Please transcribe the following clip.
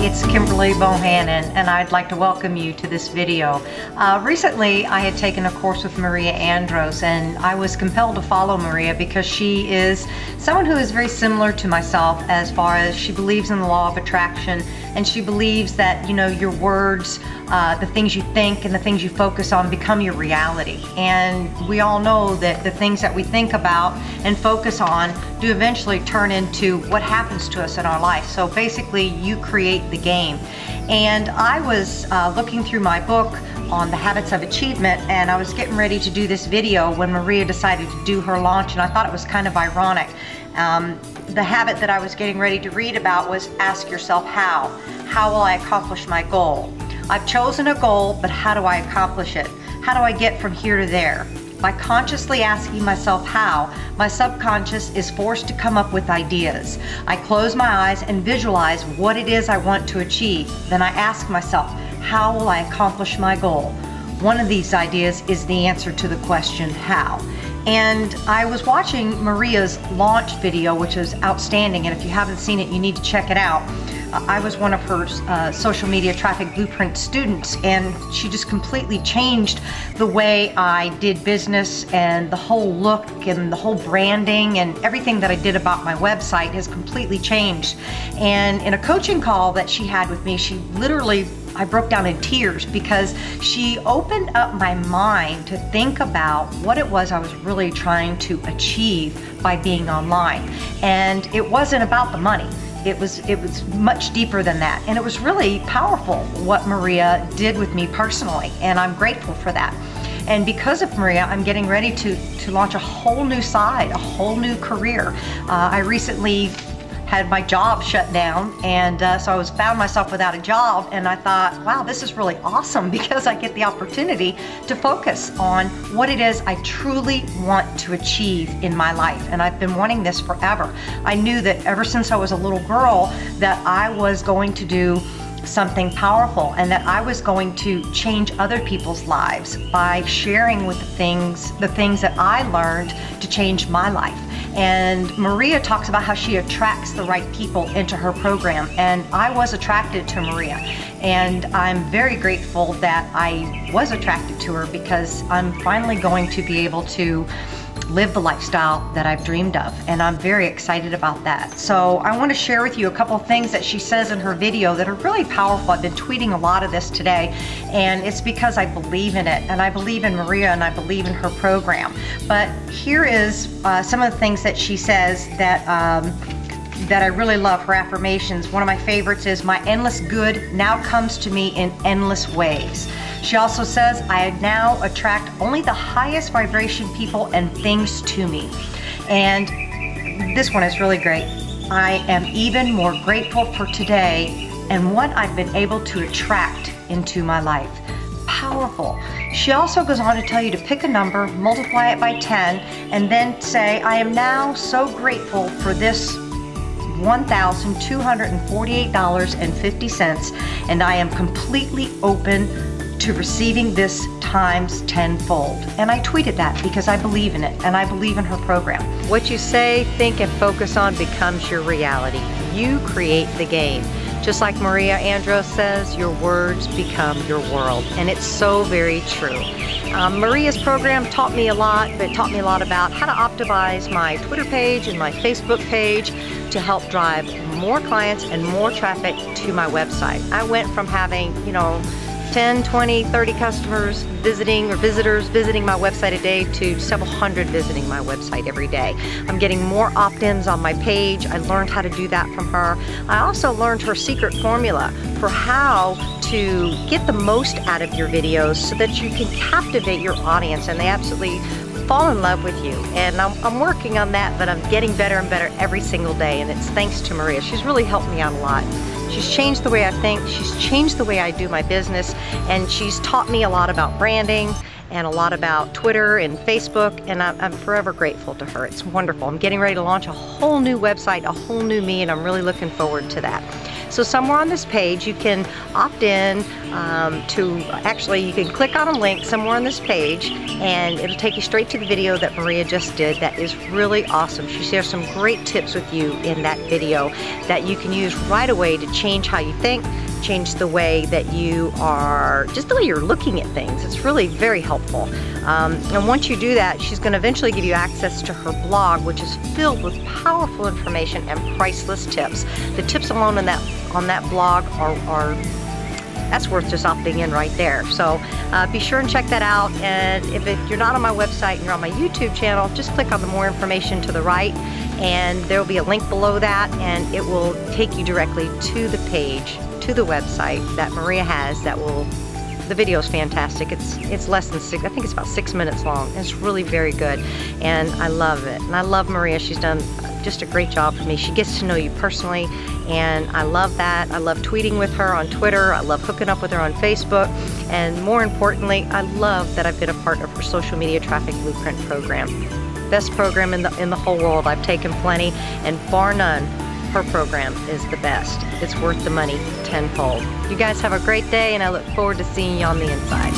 it's Kimberly Bohannon, and I'd like to welcome you to this video. Recently, I had taken a course with Maria Andros, and I was compelled to follow Maria because she is someone who is very similar to myself as far as she believes in the law of attraction, and she believes that, you know, your words, the things you think and the things you focus on become your reality. And we all know that the things that we think about and focus on do eventually turn into what happens to us in our life. So basically, you create the game. And I was looking through my book on the habits of achievement, and I was getting ready to do this video when Maria decided to do her launch, and I thought it was kind of ironic. The habit that I was getting ready to read about was ask yourself how. How will I accomplish my goal? I've chosen a goal, but how do I accomplish it? How do I get from here to there? By consciously asking myself how, my subconscious is forced to come up with ideas. I close my eyes and visualize what it is I want to achieve. Then I ask myself, how will I accomplish my goal? One of these ideas is the answer to the question, how? And I was watching Maria's launch video, which is outstanding, and if you haven't seen it, you need to check it out. I was one of her social media traffic blueprint students, and she just completely changed the way I did business, and the whole look and the whole branding and everything that I did about my website has completely changed. And in a coaching call that she had with me, she literally, I broke down in tears because she opened up my mind to think about what it was I was really trying to achieve by being online. And it wasn't about the money. It was much deeper than that. And it was really powerful what Maria did with me personally, and I'm grateful for that. And because of Maria, I'm getting ready to launch a whole new side, a whole new career. I recently had my job shut down, and so I found myself without a job, and I thought, wow, this is really awesome because I get the opportunity to focus on what it is I truly want to achieve in my life. And I've been wanting this forever. I knew that ever since I was a little girl that I was going to do something powerful, and that I was going to change other people's lives by sharing with the things that I learned to change my life. And Maria talks about how she attracts the right people into her program, and I was attracted to Maria, and I'm very grateful that I was attracted to her because I'm finally going to be able to live the lifestyle that I've dreamed of, and I'm very excited about that. So I want to share with you a couple of things that she says in her video that are really powerful. I've been tweeting a lot of this today, and it's because I believe in it, and I believe in Maria, and I believe in her program. But here is some of the things that she says that I really love, her affirmations. One of my favorites is, my endless good now comes to me in endless ways. She also says, I now attract only the highest vibration people and things to me. And this one is really great. I am even more grateful for today and what I've been able to attract into my life. Powerful. She also goes on to tell you to pick a number, multiply it by 10, and then say, I am now so grateful for this $1,248.50, and I am completely open to receiving this times tenfold. And I tweeted that because I believe in it, and I believe in her program. What you say, think, and focus on becomes your reality. You create the game. Just like Maria Andros says, your words become your world, and it's so very true. Maria's program taught me a lot, but it taught me a lot about how to optimize my Twitter page and my Facebook page to help drive more clients and more traffic to my website. I went from having, 10, 20, 30 customers visiting or visitors visiting my website a day to several hundred visiting my website every day. I'm getting more opt-ins on my page. I learned how to do that from her. I also learned her secret formula for how to get the most out of your videos so that you can captivate your audience and they absolutely fall in love with you. And I'm working on that, but I'm getting better and better every single day, and it's thanks to Maria. She's really helped me out a lot. She's changed the way I think, she's changed the way I do my business, and she's taught me a lot about branding and a lot about Twitter and Facebook, and I'm forever grateful to her. It's wonderful. I'm getting ready to launch a whole new website, a whole new me, and I'm really looking forward to that. So somewhere on this page you can opt in you can click on a link somewhere on this page, and it'll take you straight to the video that Maria just did. That is really awesome. She shares some great tips with you in that video that you can use right away to change how you think, change the way that you are, just the way you're looking at things. It's really very helpful. And once you do that, she's going to eventually give you access to her blog, which is filled with powerful information and priceless tips. The tips alone on that blog are that's worth just opting in right there. So be sure and check that out. And if you're not on my website and you're on my YouTube channel, just click on the more information to the right, and there will be a link below that, and it will take you directly to the page, to the website that Maria has. The video is fantastic. It's less than I think it's about 6 minutes long. It's really very good, and I love it. And I love Maria. She's done just a great job for me. She gets to know you personally, and I love that. I love tweeting with her on Twitter. I love hooking up with her on Facebook, and more importantly, I love that I've been a part of her Social Media Traffic Blueprint program. Best program in the whole world. I've taken plenty, and bar none, her program is the best. It's worth the money tenfold. You guys have a great day, and I look forward to seeing you on the inside.